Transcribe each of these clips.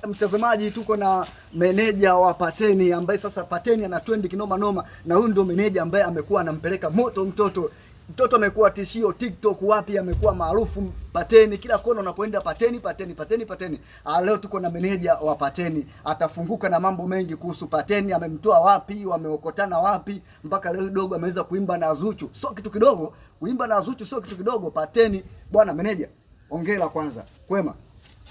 Mtazamaji, tuko na meneja wa Pateni ambaye sasa Pateni ana trend kinoma noma, na huyu ndio meneja ambaye amekuwa anampeleka moto mtoto. Mtoto amekuwa tishio TikTok, wapi amekuwa maarufu Pateni, kila kona unapoenda Pateni. Leo tuko na meneja wa Pateni, atafunguka na mambo mengi kuhusu Pateni, amemtoa wapi, wameokotana wapi mpaka leo dogo ameweza kuimba na Zuchu. Sio kitu kidogo, kuimba na Zuchu sio kitu kidogo. Pateni bwana meneja, hongera kwanza. Kwema?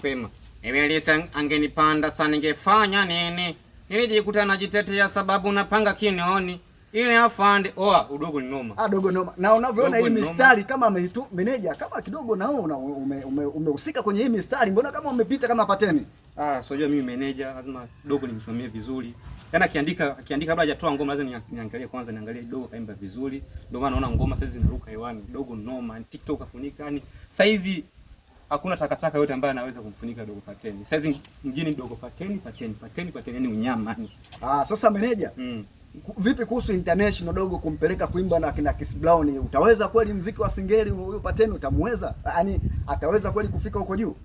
Kwema. Emelisa angenipanda sana ningefanya nini? Nilijikuta najitetea sababu napanga kinioni. Ile afande, udogo ni noma. Dogo noma. Na unavyoona hii mistari kama ameitu meneja kama kidogo na wewe umehusika kwenye hii mistari, mbona kama umepita kama Pateni? Sio mimi meneja, lazima dogo nimsimamie vizuri. Yaani akiandika kabla hajatoa ngoma lazima niangalie kwanza, niangalie dogo kaimba vizuri. Ndio maana naona ngoma saizi zinaruka hewani. Dogo noma, TikTok afunika, yani saizi hakuna takataka yote ambayo anaweza kumfunika dogo Pateni. Saizi mjini dogo Pateni ni unyama ni. Sasa meneja, vipi kuhusu international dogo kumpeleka kuimba na kina Chris Brown? Utaweza kweli muziki wa singeli huyo Pateni utamweza? Yaani ataweza kweli kufika huko juu?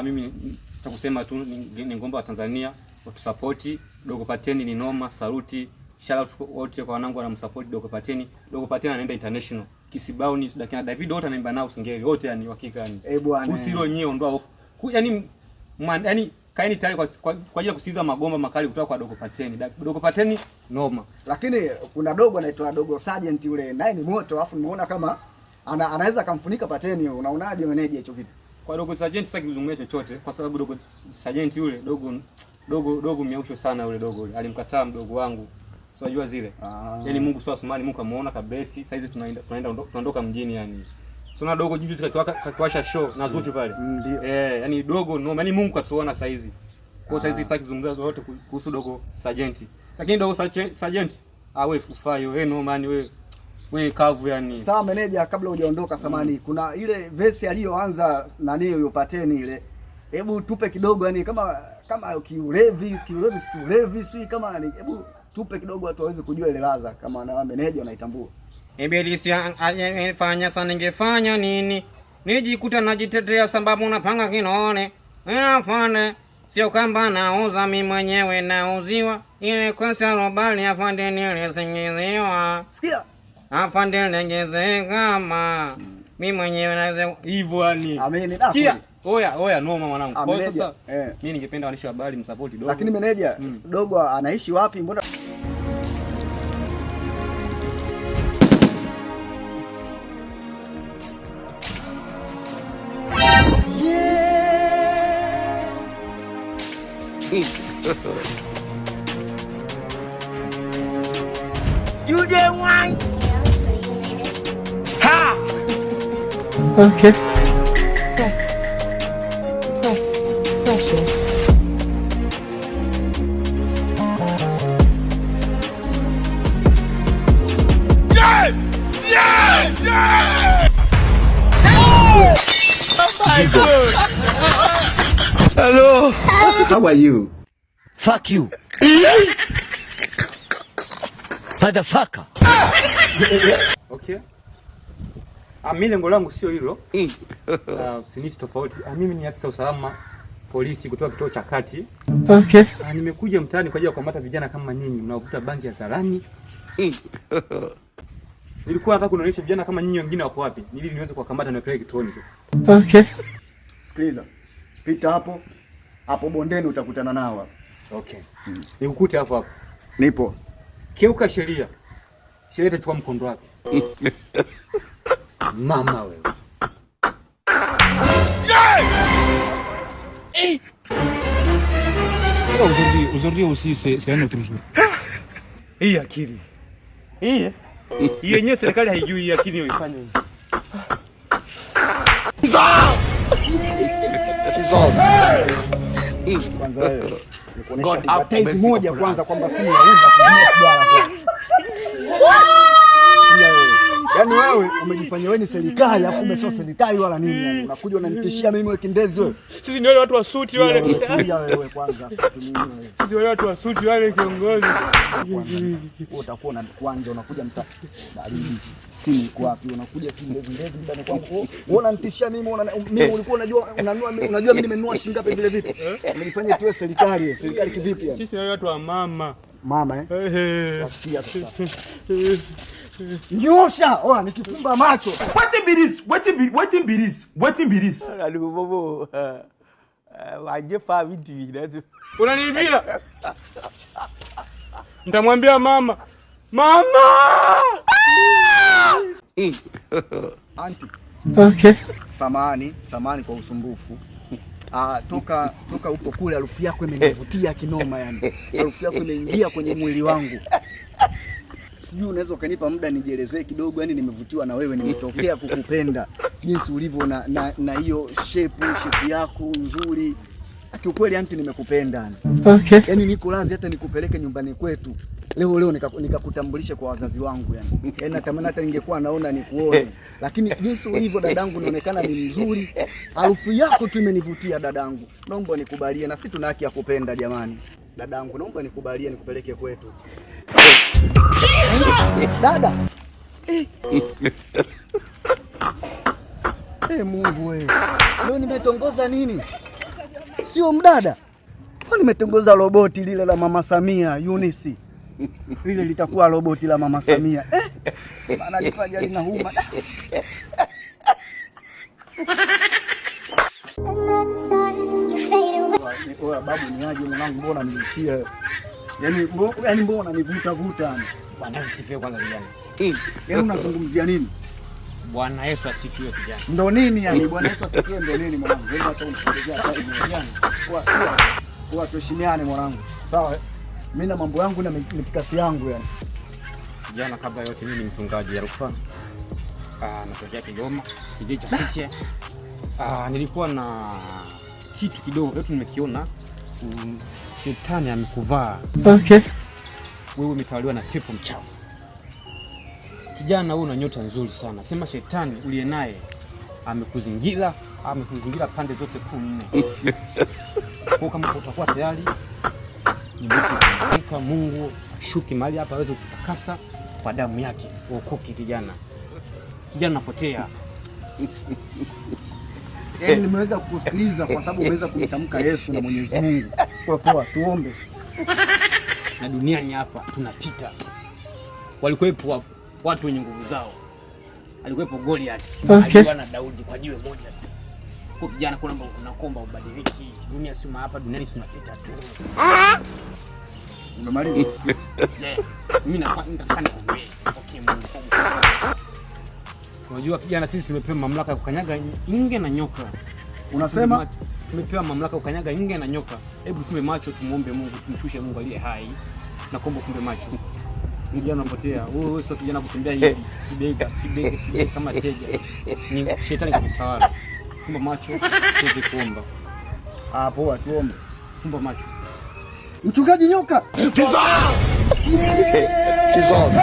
Mimi nitakusema tu ni ngomba wa Tanzania watusupport dogo Pateni, ni noma. Saluti, shout out wote kwa wanangu wanamsupport dogo Pateni. Dogo Pateni anaenda international. Chris Brown, Dakina David wote anaimba nao singeli wote, yani hakika yani. Bwana. Usiro nyie ondoa off. Yani kaeni tayari kwa ajili ya kusikiza magomba makali kutoka kwa dogo Pateni. Dogo Pateni noma. Lakini kuna dogo anaitwa dogo Sergeant yule, naye ni moto, alafu nimeona kama anaweza kumfunika Pateni. Unaonaje meneja hicho kitu? Kwa dogo Sergeant sasa kizungumzia chochote kwa sababu dogo Sergeant yule dogo miausho sana yule dogo. Alimkataa mdogo wangu. Unajua zile. Yaani Mungu sio Asmani, Mungu amuona kablesi. Sasa hizi tunaondoka mjini yani. Sona dogo juzi kakiwasha show na Zuchu pale. Ndio. Yani dogo no, yani Mungu katuona sasa hizi. Kwa sasa hizi sitaki kuzungumza zote kuhusu dogo Sergeant. Lakini dogo Sergeant, wewe ufayo, wewe no man, wewe kavu yani. Sawa meneja, kabla hujaondoka samani, kuna ile verse aliyoanza nani huyo Pateni ile. Hebu tupe kidogo yani kama kiulevi si kama yani, hebu tupe kidogo watu waweze kujua ile ladha kama na meneja unaitambua. Emelisa anifanya sana ningefanya nini? Nilijikuta najitetea sababu napanga kinone. Afande, sio kamba nauza mimi mwenyewe nauziwa. Ile kosa robali afande nilisingiziwa. Sikia. Afande legeze kama mimi mwenyewe naweza hivyo yani. Ameni. Sikia. Oya noma mwanangu. Kwa sasa mimi ningependa waandishi wa habari msupport dogo. Lakini meneja, dogo anaishi wapi? Mbona You didn't want. Ha! Okay. Precious. Yeah! Oh my God! Hello. How are you? Fuck you. Motherfucker. Okay. Mimi lengo langu sio hilo. Sinisi tofauti. Mimi ni afisa usalama polisi kutoka kituo cha kati. Okay. Nimekuja mtaani kwa ajili ya kukamata vijana kama nyinyi mnaovuta bangi hadharani. Nilikuwa nataka kuonyesha vijana kama nyinyi wengine wako wapi, ili niweze kuwakamata na kupeleka kituoni. Okay. Sikiliza. Pita hapo bondeni utakutana nao hapo. Okay. Nikukute hapo. Nipo. Keuka sheria. Sheria itachukua mkondo wake. Mama wewe. Aujourd'hui aussi c'est un autre jour. Hii akili. Hii yenyewe serikali haijui hii akili yoifanya hii. Kwanza wewe nikuonesha advertise moja kwanza kwamba si nauza kujua sigara kwa. Yaani wewe umejifanya wewe ni serikali afu umesio serikali wala nini yani. Unakuja unanitishia mimi wewe kindezi wewe. Sisi ni wale watu wa suti wale. Wewe kwanza. Sisi wale watu wa suti wale kiongozi. Wewe utakuwa na kwanza unakuja mtaa baridi. simu iko wapi? Unakuja tu ndevu ndani kwangu. Unaona nitishia mimi, mimi ulikuwa unajua mimi nimenunua shilingi ngapi vile vitu? Umenifanya tuwe serikali kivipi yani? Sisi ni watu wa mama. Mama Wasikia sasa. Nyosha, nikifumba macho. Wetin be this? Bobo. Waje fa vitu hivi. Unaniibia? Nitamwambia mama. Auntie. Okay. Samani kwa usumbufu. Toka upo kule harufu yako imenivutia kinoma yani. Harufu yako imeingia kwenye mwili wangu. Sijui unaweza ukanipa muda nijielezee kidogo, yani nimevutiwa na wewe, nimetokea kukupenda jinsi ulivyo na hiyo shape yako nzuri. Kiukweli auntie nimekupenda. Okay. Yani niko lazi hata nikupeleke nyumbani kwetu. Leo nikakutambulisha kwa wazazi wangu yani. Yaani natamani hata ningekuwa naona nikuone. Lakini jinsi ulivyo dadangu unaonekana ni mzuri. Harufu yako tu imenivutia dadangu. Naomba nikubalie, na sisi tuna haki ya kupenda jamani. Dadangu naomba nikubalie nikupeleke kwetu. Dada. Mungu wewe. Leo nimetongoza nini? Sio mdada. Nimetongoza roboti lile la Mama Samia, Eunice. Lile litakuwa roboti la Mama Samia. Maana lipaja linauma. Babu ni aje mwanangu, mbona nilishia? Yaani mbona nivuta. Bwana Yesu asifiwe kwanza vijana. Yaani unazungumzia nini? Bwana Yesu asifiwe kijana. Ndo nini yani? Bwana Yesu asifiwe ndo nini mwanangu? Wewe hata unielezea hata vijana. Kwa tuheshimiane mwanangu. Sawa? Mimi na mambo yangu na mitikasi yangu yani. Jana kabla yote mimi ni mchungaji ya Rufaa. Natokea Kigoma, kijiji cha Kiche. Nilikuwa na kitu kidogo leo nimekiona. Shetani amekuvaa. Okay. Wewe umetawaliwa na pepo mchafu. Kijana wewe una nyota nzuri sana. Sema shetani uliye naye amekuzingira pande zote 14. Kwa kama utakuwa tayari kwa Mungu shuki mahali hapa aweze kutakasa kwa damu yake. Uokoke kijana. Kijana unapotea. Yaani nimeweza kukusikiliza kwa sababu umeweza kumtamka Yesu na Mwenyezi Mungu. Kwa tuombe. Na duniani hapa tunapita. Walikuwepo watu wenye nguvu zao. Alikuwepo Goliath, alikuwa na Daudi kwa jiwe moja tu. Kwa kijana kuna mambo unakomba ubadiliki. Dunia sima hapa duniani tunapita tu. Umemaliza? Mimi nataka nikwambie. Okay Mungu. Unajua kijana sisi tumepewa mamlaka ya kukanyaga nge na nyoka. Unasema tumepewa mamlaka ya kukanyaga nge na nyoka. Hebu tume macho tumuombe Mungu, tumshushe Mungu aliye hai. Na kuomba funge macho. Kijana unapotea. Wewe sio kijana kutembea hivi kibega kama teja. Ni shetani kutawala. Fumba macho tuweze kuomba. Poa tuombe. Fumba macho. Mchungaji nyoka. Dissolve.